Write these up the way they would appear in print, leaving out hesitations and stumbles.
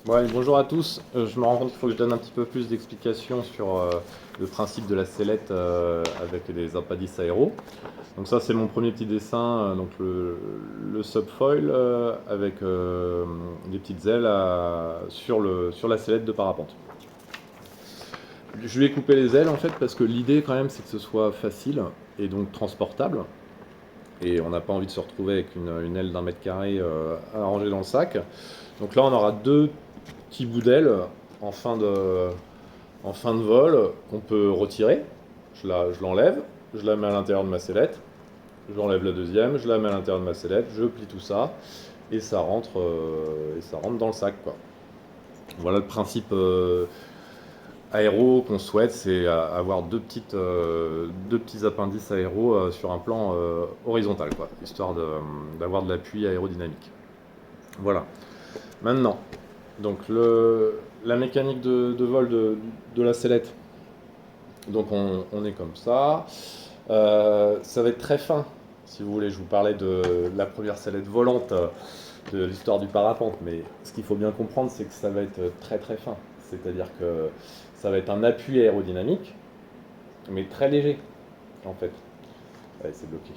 Bon, allez, bonjour à tous. Je me rends compte qu'il faut que je donne un petit peu plus d'explications sur le principe de la sellette avec les appendices aéros. Donc ça, c'est mon premier petit dessin, donc le subfoil avec des petites ailes sur la sellette de parapente. Je lui ai coupé les ailes en fait parce que l'idée quand même c'est que ce soit facile et donc transportable. Et on n'a pas envie de se retrouver avec une aile d'un mètre carré à ranger dans le sac. Donc là, on aura deux petits bouts d'aile en fin de, en fin de vol qu'on peut retirer. Je l'enlève, je la mets à l'intérieur de ma sellette, j'enlève la deuxième, je la mets à l'intérieur de ma sellette, je plie tout ça et ça rentre dans le sac, quoi. Voilà le principe aéro qu'on souhaite, c'est avoir deux petits appendices aéro sur un plan horizontal, quoi, histoire d'avoir de l'appui aérodynamique. Voilà. Maintenant, donc la mécanique de vol de la sellette. Donc on est comme ça. Ça va être très fin. Si vous voulez, je vous parlais de la première sellette volante de l'histoire du parapente. Mais ce qu'il faut bien comprendre, c'est que ça va être très très fin. C'est-à-dire que ça va être un appui aérodynamique, mais très léger, en fait. Allez, c'est bloqué.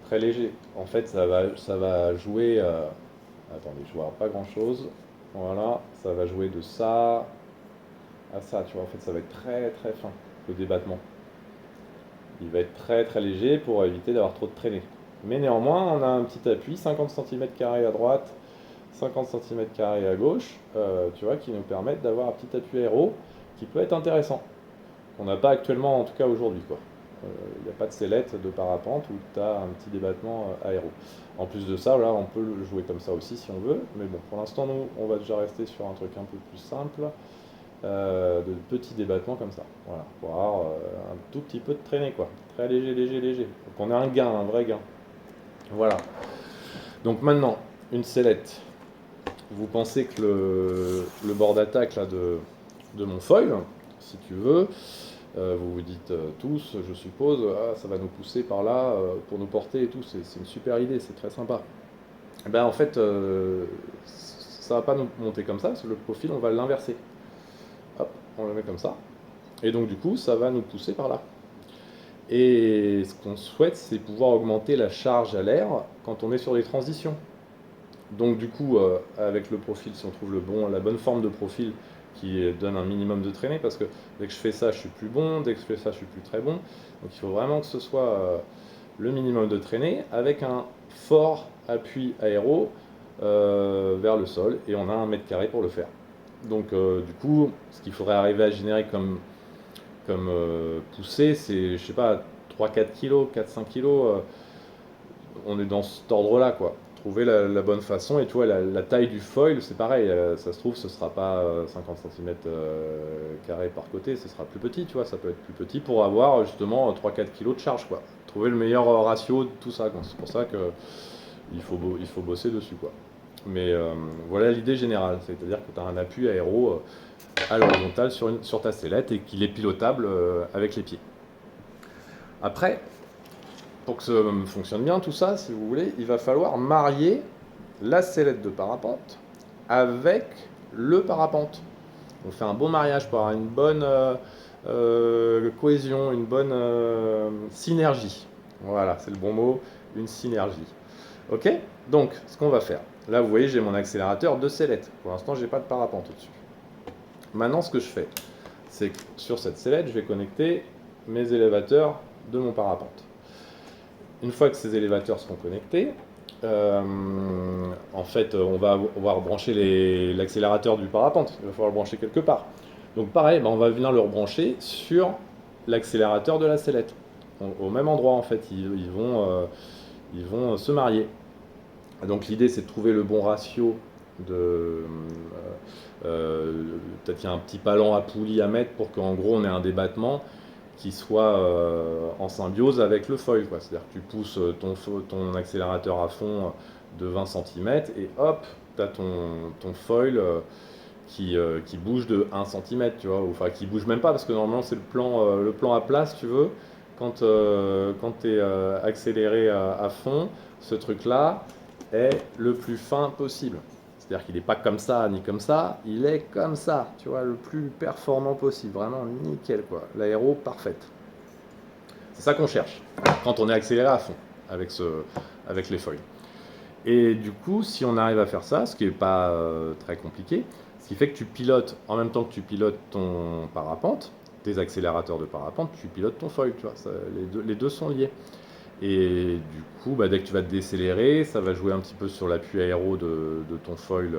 Très léger. En fait, ça va jouer. Attendez, je vois pas grand-chose. Voilà, ça va jouer de ça à ça, tu vois. En fait, ça va être très très fin, le débattement. Il va être très très léger pour éviter d'avoir trop de traînées. Mais néanmoins, on a un petit appui, 50 cm² à droite, 50 cm² à gauche, tu vois, qui nous permettent d'avoir un petit appui aéro qui peut être intéressant. Qu'on n'a pas actuellement, en tout cas aujourd'hui, quoi. Il n'y a pas de sellette de parapente où tu as un petit débattement aéro. En plus de ça, là, on peut le jouer comme ça aussi si on veut. Mais bon, pour l'instant, nous, on va déjà rester sur un truc un peu plus simple, de petits débattements comme ça. Voilà, pour avoir un tout petit peu de traînée, quoi. Très léger, léger, léger. Donc on a un gain, un vrai gain. Voilà. Donc maintenant, une sellette. Vous pensez que le bord d'attaque là de mon foil, si tu veux, vous vous dites tous, je suppose, ah, ça va nous pousser par là pour nous porter et tout, c'est une super idée, c'est très sympa. Eh ben, en fait, ça va pas nous monter comme ça, parce que le profil, on va l'inverser. Hop, on le met comme ça. Et donc du coup, ça va nous pousser par là. Et ce qu'on souhaite, c'est pouvoir augmenter la charge à l'air quand on est sur les transitions. Donc du coup, avec le profil, si on trouve la bonne forme de profil qui donne un minimum de traînée, parce que dès que je fais ça, je suis plus bon, dès que je fais ça, je suis plus très bon. Donc il faut vraiment que ce soit le minimum de traînée avec un fort appui aéro vers le sol, et on a 1 mètre carré pour le faire. Donc du coup, ce qu'il faudrait arriver à générer comme poussée, c'est, je sais pas, 3-4 kg, 4-5 kg. On est dans cet ordre-là, quoi. Trouver la bonne façon, et tu vois, la taille du foil, c'est pareil, ça se trouve, ce sera pas 50 cm carrés par côté, ce sera plus petit, tu vois, ça peut être plus petit pour avoir justement 3-4 kg de charge, quoi. Trouver le meilleur ratio de tout ça, quoi. C'est pour ça que il faut bosser dessus, quoi. Mais voilà l'idée générale, c'est-à-dire que tu as un appui aéro à l'horizontale sur ta sellette et qu'il est pilotable avec les pieds. Après, pour que ça fonctionne bien tout ça, si vous voulez, il va falloir marier la sellette de parapente avec le parapente. On fait un bon mariage pour avoir une bonne cohésion, une bonne synergie. Voilà, c'est le bon mot, une synergie. Ok. Donc, ce qu'on va faire, là vous voyez, j'ai mon accélérateur de sellette. Pour l'instant, j'ai pas de parapente au-dessus. Maintenant, ce que je fais, c'est que sur cette sellette, je vais connecter mes élévateurs de mon parapente. Une fois que ces élévateurs seront connectés, euh, en fait, on va rebrancher l'accélérateur du parapente. Il va falloir le brancher quelque part. Donc pareil, on va venir le rebrancher sur l'accélérateur de la sellette. Au même endroit, en fait, ils vont se marier. Donc l'idée, c'est de trouver le bon ratio de... peut-être qu'il y a un petit palan à poulie à mettre pour qu'en gros, on ait un débattement qui soit en symbiose avec le foil, quoi. C'est-à-dire que tu pousses ton accélérateur à fond de 20 cm et hop, tu as ton foil qui bouge de 1 cm, tu vois, enfin qui bouge même pas parce que normalement c'est le plan à plat, si tu veux. Quand tu es accéléré à fond, ce truc-là est le plus fin possible. C'est-à-dire qu'il n'est pas comme ça ni comme ça, il est comme ça, tu vois, le plus performant possible, vraiment nickel quoi, l'aéro parfaite. C'est ça qu'on cherche quand on est accéléré à fond avec les foils. Et du coup, si on arrive à faire ça, ce qui n'est pas très compliqué, ce qui fait que tu pilotes, en même temps que tu pilotes ton parapente, tes accélérateurs de parapente, tu pilotes ton foil, tu vois, les deux sont liés. Et du coup, bah, dès que tu vas te décélérer, ça va jouer un petit peu sur l'appui aéro de ton foil,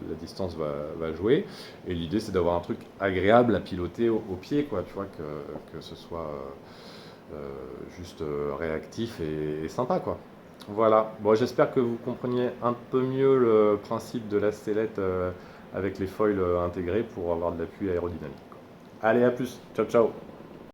la distance va jouer. Et l'idée, c'est d'avoir un truc agréable à piloter au pied, quoi, tu vois, que ce soit juste réactif et sympa, quoi. Voilà, bon, j'espère que vous compreniez un peu mieux le principe de la sellette avec les foils intégrés pour avoir de l'appui aérodynamique, quoi. Allez, à plus, ciao ciao!